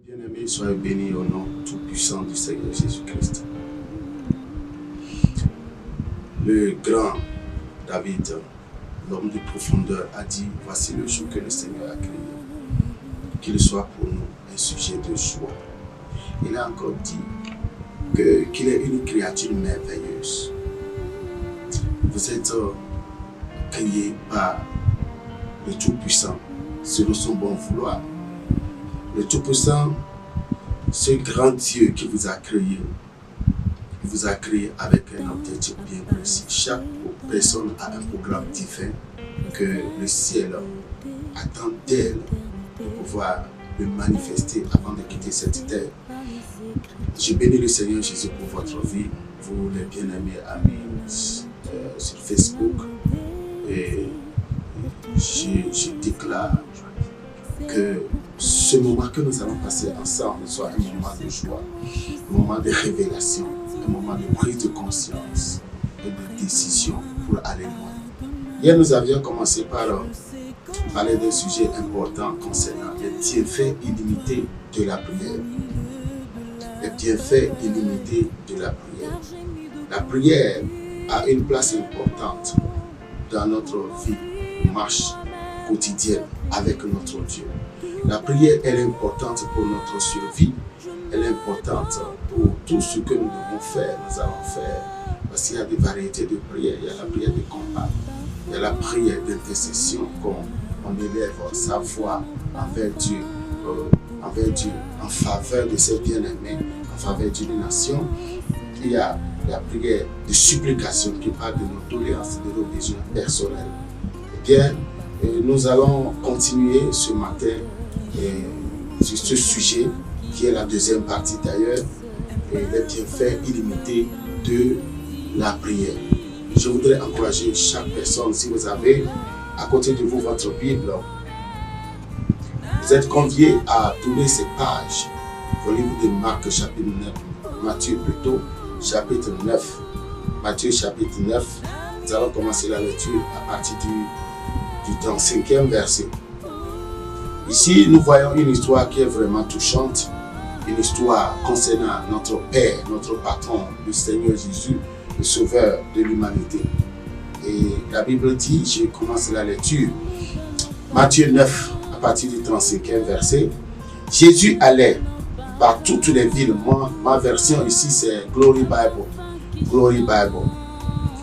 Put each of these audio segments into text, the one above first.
Bien-aimés, soyez bénis au nom tout-puissant du Seigneur Jésus-Christ. Le grand David, l'homme de profondeur, a dit, voici le jour que le Seigneur a créé, qu'il soit pour nous un sujet de joie. Il a encore dit qu'il est une créature merveilleuse. Vous êtes créés par le Tout-Puissant, selon son bon vouloir. Le Tout-Puissant, ce grand Dieu qui vous a créé, il vous a créé avec un objectif bien précis. Chaque personne a un programme divin que le ciel attend d'elle pour pouvoir le manifester avant de quitter cette terre. Je bénis le Seigneur Jésus pour votre vie, vous les bien-aimés amis sur Facebook. Et je déclare que ce moment que nous allons passer ensemble soit un moment de joie, un moment de révélation, un moment de prise de conscience et de décision pour aller loin. Hier, nous avions commencé par parler d'un sujet important concernant les bienfaits illimités de la prière. Les bienfaits illimités de la prière. La prière a une place importante dans notre vie, marche quotidienne avec notre Dieu. La prière, elle est importante pour notre survie. Elle est importante pour tout ce que nous devons faire, nous allons faire. Parce qu'il y a des variétés de prières. Il y a la prière de combat. Il y a la prière d'intercession qu'on élève sa voix envers Dieu, en faveur de ses bien-aimés, en faveur d'une nation. Il y a la prière de supplication qui parle de nos doléances, de nos besoins personnels. Eh bien, nous allons continuer ce matin sur ce sujet qui est la deuxième partie d'ailleurs, les bienfaits illimités de la prière. Je voudrais encourager chaque personne, si vous avez à côté de vous votre Bible, vous êtes conviés à tourner ces pages au livre de Marc chapitre 9, Matthieu plutôt, chapitre 9. Matthieu chapitre 9, nous allons commencer la lecture à partir du 35e verset. Ici, nous voyons une histoire qui est vraiment touchante, une histoire concernant notre Père, notre patron, le Seigneur Jésus, le Sauveur de l'humanité. Et la Bible dit, je commence la lecture, Matthieu 9, à partir du 35e verset, Jésus allait par toutes les villes, ma version ici c'est Glory Bible, Glory Bible.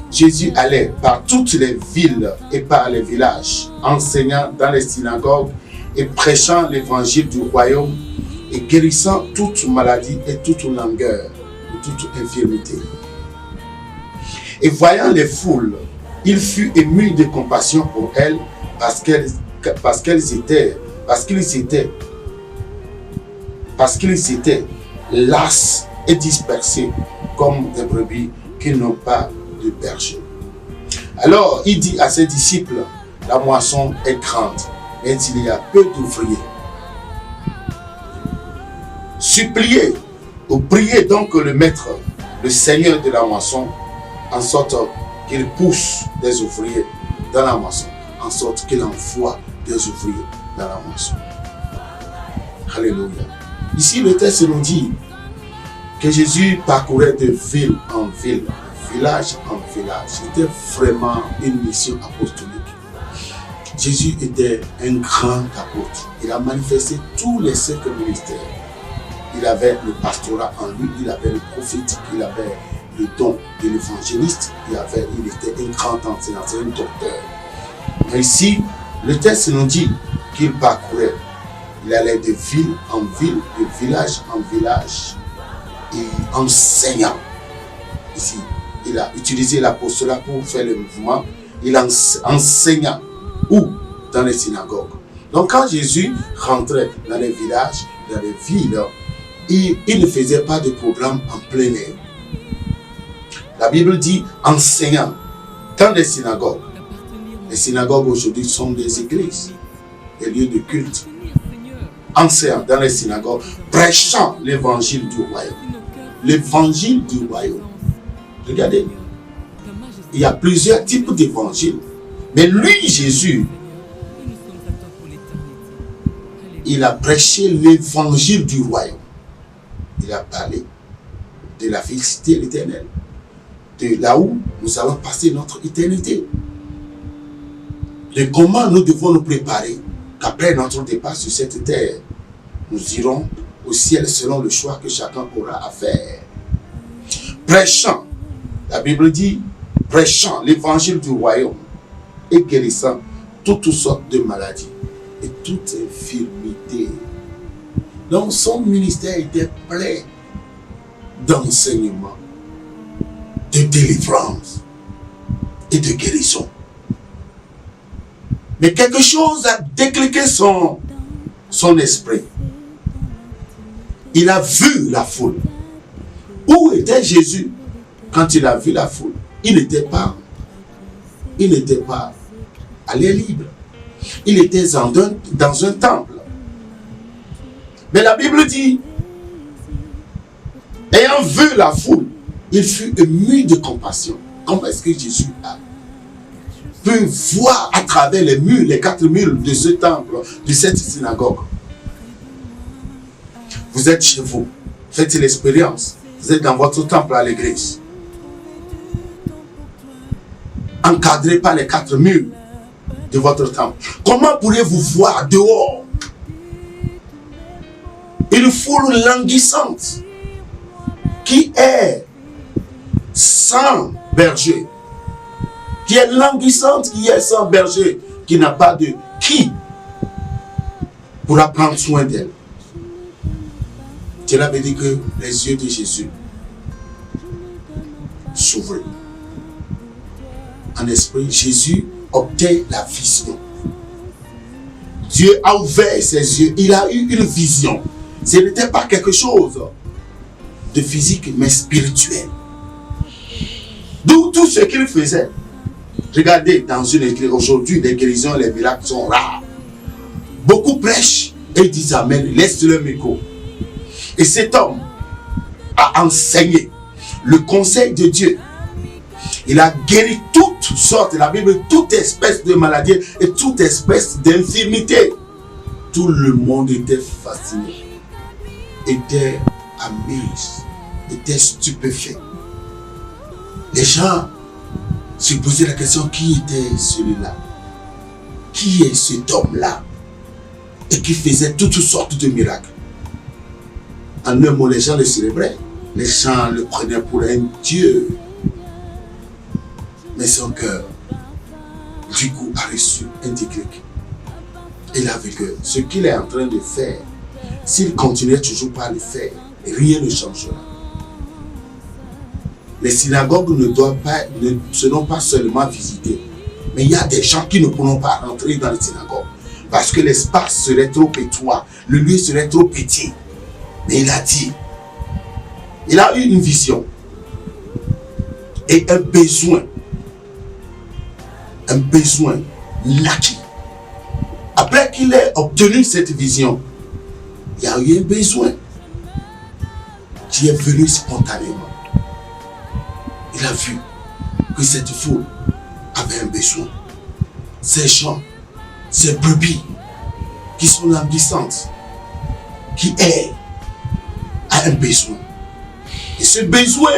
Jésus allait par toutes les villes et par les villages, enseignant dans les synagogues et prêchant l'évangile du royaume et guérissant toute maladie et toute langueur et toute infirmité. Et voyant les foules, il fut ému de compassion pour elles parce qu'ils étaient lasses et dispersés comme des brebis qui n'ont pas de berger. Alors il dit à ses disciples, la moisson est grande, mais il y a peu d'ouvriers. Suppliez ou priez donc le maître, le Seigneur de la moisson, en sorte qu'il pousse des ouvriers dans la moisson, en sorte qu'il envoie des ouvriers dans la moisson. Alléluia. Ici, le texte nous dit que Jésus parcourait de ville en ville, village en village. C'était vraiment une mission apostolique. Jésus était un grand apôtre. Il a manifesté tous les 5 ministères. Il avait le pastorat en lui, il avait le prophétique, il avait le don de l'évangéliste, il était un grand enseignant, c'est un docteur. Mais ici, le texte nous dit qu'il parcourait. Il allait de ville en ville, de village en village, et enseignant. Ici, il a utilisé l'apostolat pour faire le mouvement. Il enseignant. Où? Dans les synagogues. Donc quand Jésus rentrait dans les villages, dans les villes, il ne faisait pas de programme en plein air. La Bible dit enseignant dans les synagogues. Les synagogues aujourd'hui sont des églises, des lieux de culte. Enseignant dans les synagogues, prêchant l'évangile du royaume. L'évangile du royaume. Regardez, il y a plusieurs types d'évangiles. Mais lui, Jésus, il a prêché l'évangile du royaume. Il a parlé de la félicité éternelle, de là où nous allons passer notre éternité, de comment nous devons nous préparer, qu'après notre départ sur cette terre, nous irons au ciel selon le choix que chacun aura à faire. Prêchant, la Bible dit, prêchant l'évangile du royaume et guérissant toutes sortes de maladies et toute infirmité. Donc son ministère était plein d'enseignement, de délivrance et de guérison. Mais quelque chose a décliqué son esprit. Il a vu la foule. Où était Jésus quand il a vu la foule? Il n'était pas à l'air libre. Il était dans un temple. Mais la Bible dit, ayant vu la foule, il fut ému de compassion. Comment est-ce que Jésus a pu voir à travers les murs, les 4 murs de ce temple, de cette synagogue? Vous êtes chez vous, faites l'expérience. Vous êtes dans votre temple à l'église, encadré par les 4 murs de votre temple. Comment pourriez-vous voir dehors une foule languissante qui est sans berger, qui est languissante, qui est sans berger, qui n'a pas de qui pourra prendre soin d'elle? Cela veut dire que les yeux de Jésus s'ouvrent. En esprit, Jésus obtient la vision. Dieu a ouvert ses yeux. Il a eu une vision. Ce n'était pas quelque chose de physique, mais spirituel. D'où tout ce qu'il faisait. Regardez, dans une église, aujourd'hui, les guérisons et les miracles sont rares. Beaucoup prêchent et disent amen, laisse le micro. Et cet homme a enseigné le conseil de Dieu. Il a guéri toutes sortes, la Bible, toute espèce de maladie et toute espèce d'infirmité. Tout le monde était fasciné, était amazed, était stupéfait. Les gens se posaient la question, qui était celui-là? Qui est cet homme-là? Et qui faisait toutes sortes de miracles. En un mot, les gens le célébraient. Les gens le prenaient pour un Dieu. Mais son cœur, du coup, a reçu un déclic. Il a vu que ce qu'il est en train de faire, s'il continuait toujours pas à le faire, rien ne changera. Les synagogues ne seront pas seulement visitées, mais il y a des gens qui ne pourront pas rentrer dans les synagogues parce que l'espace serait trop étroit, le lieu serait trop petit. Mais il a dit, il a eu une vision et un besoin naquit. Après qu'il ait obtenu cette vision, il y a eu un besoin qui est venu spontanément. Il a vu que cette foule avait un besoin. Ces gens, ces brebis qui sont languissantes, qui errent, a un besoin. Et ce besoin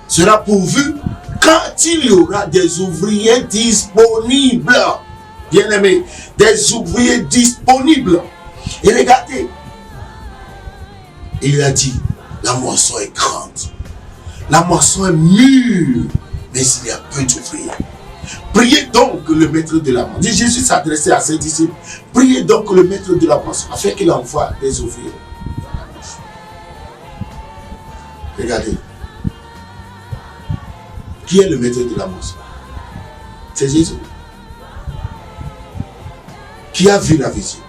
sera pourvu quand il y aura des ouvriers disponibles. Bien aimé, des ouvriers disponibles. Et regardez, il a dit, la moisson est grande, La moisson est mûre, mais il y a peu d'ouvriers. Priez donc le maître de la moisson. Jésus s'adressait à ses disciples. Priez donc le maître de la moisson afin qu'il envoie des ouvriers. Regardez. Qui est le maître de la moisson? C'est Jésus. Qui a vu la vision?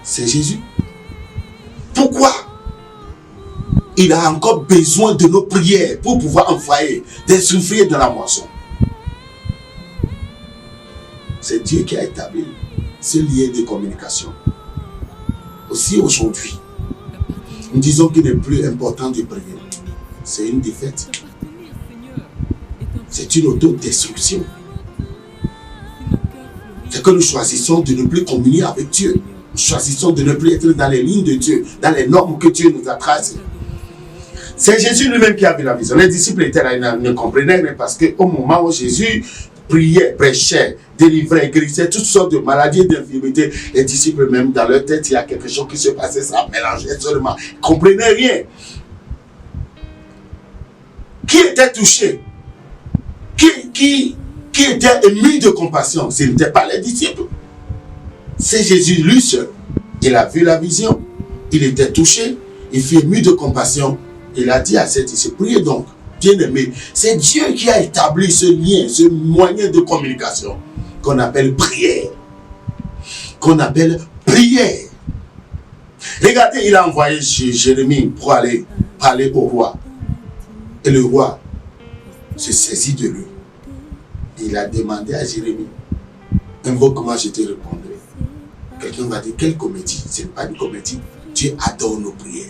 C'est Jésus. Pourquoi il a encore besoin de nos prières pour pouvoir envoyer des ouvriers dans la moisson? C'est Dieu qui a établi ce lien de communication. Aussi aujourd'hui, nous disons qu'il n'est plus important de prier. C'est une défaite. C'est une autodestruction. C'est que nous choisissons de ne plus communier avec Dieu. Nous choisissons de ne plus être dans les lignes de Dieu, dans les normes que Dieu nous a tracées. C'est Jésus lui-même qui a vu la vision. Les disciples étaient là, ils ne comprenaient rien parce qu'au moment où Jésus priait, prêchait, délivrait, guérissait toutes sortes de maladies et d'infirmités, les disciples même dans leur tête, il y a quelque chose qui se passait, ça mélangeait seulement. Ils ne comprenaient rien. Qui était touché? Qui était ému de compassion? Ce n'était pas les disciples. C'est Jésus lui seul. Il a vu la vision. Il était touché. Il fut ému de compassion. Il a dit à ses disciples, priez donc, bien-aimés. C'est Dieu qui a établi ce lien, ce moyen de communication qu'on appelle prière. Qu'on appelle prière. Regardez, il a envoyé Jérémie pour aller parler au roi. Et le roi se saisit de lui. Il a demandé à Jérémie, invoque-moi, je te répondrai. Quelqu'un va dire, quelle comédie? Ce n'est pas une comédie. Dieu adore nos prières.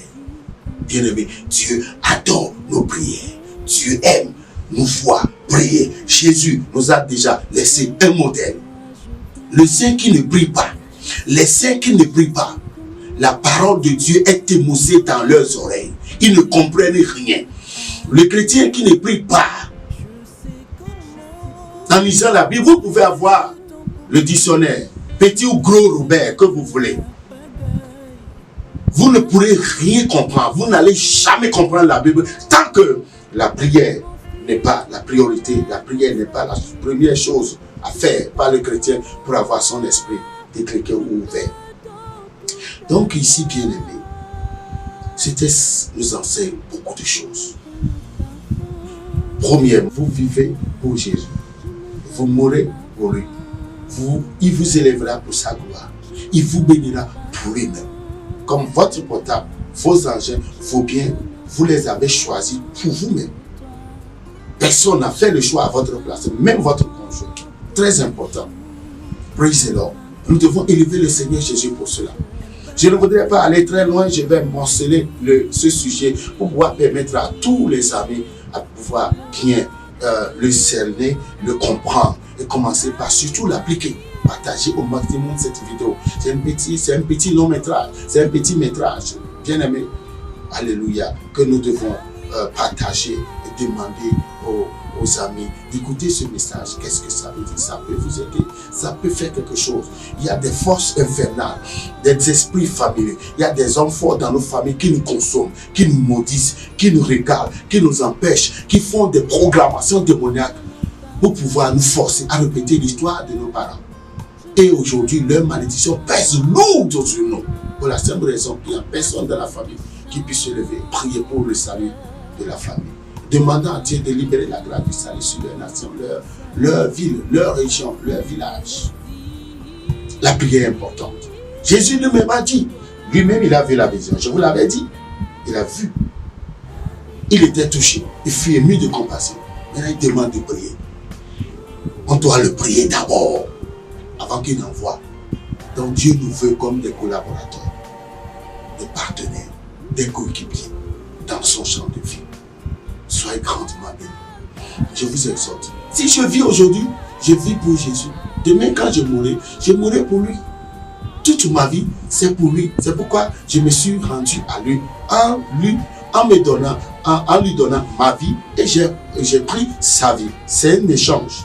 Bien-aimé, Dieu adore nos prières. Dieu aime nous voir prier. Jésus nous a déjà laissé un modèle. Le saint qui ne prie pas, les saints qui ne prient pas, la parole de Dieu est émoussée dans leurs oreilles. Ils ne comprennent rien. Le chrétien qui ne prie pas, en lisant la Bible, vous pouvez avoir le dictionnaire, petit ou gros Robert, que vous voulez. Vous ne pourrez rien comprendre. Vous n'allez jamais comprendre la Bible tant que la prière n'est pas la priorité. La prière n'est pas la première chose à faire par le chrétien pour avoir son esprit décliqué ou ouvert. Donc ici, bien aimé, ce texte nous enseigne beaucoup de choses. Premièrement, vous vivez pour Jésus. Vous mourrez pour lui. Il vous élèvera pour sa gloire. Il vous bénira pour lui-même. Comme votre portable, vos engins, vos biens, vous les avez choisis pour vous-même. Personne n'a fait le choix à votre place, même votre conjoint. Très important. Praise the Lord. Nous devons élever le Seigneur Jésus pour cela. Je ne voudrais pas aller très loin, je vais mentionner ce sujet pour pouvoir permettre à tous les amis à pouvoir bien le cerner, le comprendre et commencer par surtout l'appliquer. Partager au maximum cette vidéo. C'est un petit long métrage, c'est un petit métrage, bien aimé. Alléluia, que nous devons partager et demander aux amis d'écouter ce message. Qu'est-ce que ça veut dire? Ça peut vous aider, ça peut faire quelque chose. Il y a des forces infernales, des esprits familiers. Il y a des hommes forts dans nos familles qui nous consomment, qui nous maudissent, qui nous regardent, qui nous empêchent, qui font des programmations démoniaques pour pouvoir nous forcer à répéter l'histoire de nos parents. Et aujourd'hui, leur malédiction pèse lourd sur nous. Pour la simple raison qu'il n'y a personne dans la famille qui puisse se lever, prier pour le salut de la famille. Demandant à Dieu de libérer la grâce du salut sur leur nation, leur ville, leur région, leur village. La prière est importante. Jésus lui-même a dit, lui-même il a vu la vision. Je vous l'avais dit, il a vu. Il était touché, il fut ému de compassion. Maintenant il demande de prier. On doit le prier d'abord, avant qu'il n'envoie. Donc Dieu nous veut comme des collaborateurs, des partenaires, des coéquipiers dans son champ de vie. Soyez grandement bénis. Je vous exhorte. Si je vis aujourd'hui, je vis pour Jésus. Demain, quand je mourrai pour lui. Toute ma vie, c'est pour lui. C'est pourquoi je me suis rendu à lui, en lui donnant ma vie, et j'ai pris sa vie. C'est un échange.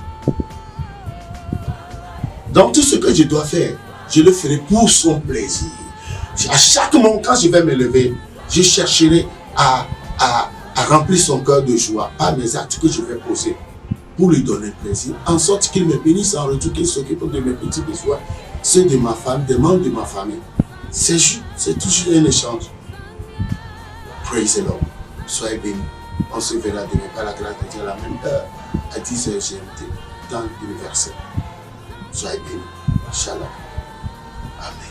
Donc tout ce que je dois faire, je le ferai pour son plaisir. À chaque moment, quand je vais me lever, je chercherai à à remplir son cœur de joie par mes actes que je vais poser pour lui donner plaisir, en sorte qu'il me bénisse en retour, qu'il s'occupe de mes petits besoins, ceux de ma femme, des membres de ma famille. C'est toujours un échange. Praise the Lord. Soyez bénis. On se verra demain par la grâce de Dieu à la même heure, à 10h GMT, dans l'universel. Soyez bénis. Shalom. Amen.